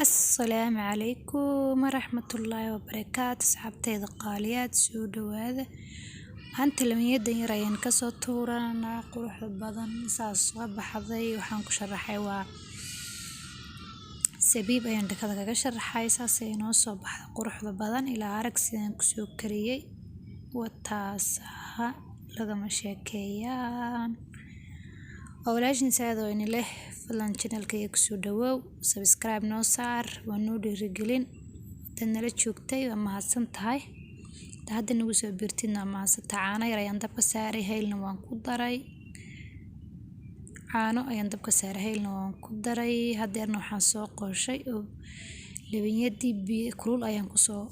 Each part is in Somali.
السلام عليكم ورحمة الله وبركاته. صحابتي قاليات سودو هذا هانت لما يدن يرين كسو توران قروح بدن ساس صباح حظي وحنك شرحي سبيب أيان دكذا كشرحي ساسينو صباح قروح بدن إلى عرق سين كسو كريي وتاسها لغا مشاكيان أولاش نساعدو إن له فلان channel كي يكسو دواو سبسكرايب نو صار ونودي رجلين تنلا تشوكتي وما هسنتهاي هذا نوسو بيرتنا ما ستعانا يريان دبك ساري هيلنا وان كدري عانو أيان دبك ساري هيلنا وان كدري هاديرنا وحان سو قوشي لبين يدي بكلول أيان كسو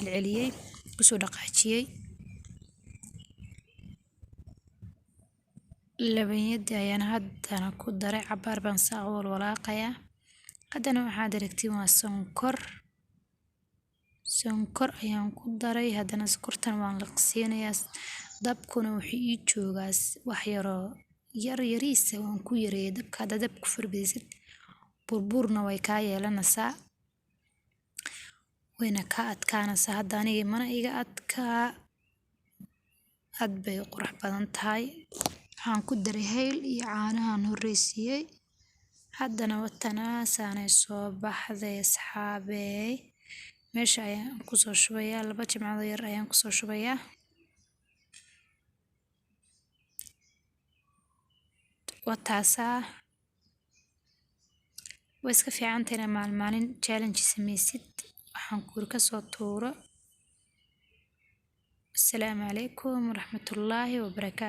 العليي كسو دقاجيي لبين يدي أيان هادانا كدري عبار بانساغو الولاقيا هادانا وحان دركتي waa sonkor ayaan ku daray hadana sokortan waan la qasinayaa dabkuna wuxuu ii joogaas wax yar yariisa waan ku yareeyay dabka hada dabku furbisid burburna way ka yeelanaysaa wayna ka adkaanaysaa hada aniga mana iga adkaa aad bay qurux badan tahay waxaan ku daray hayl iyo caanahan horreysiyay hadana watana saanay soo baxday asxaabey meesha ayaan ku soo shubayaa laba jimcado yar ayaan ku soo shubayaa wataasa way iska fiican tahay maalin challenge sameysid waxaan ka soo tuuro. Assalaamu calaykum waraxmatullaahi wabarakaatuh.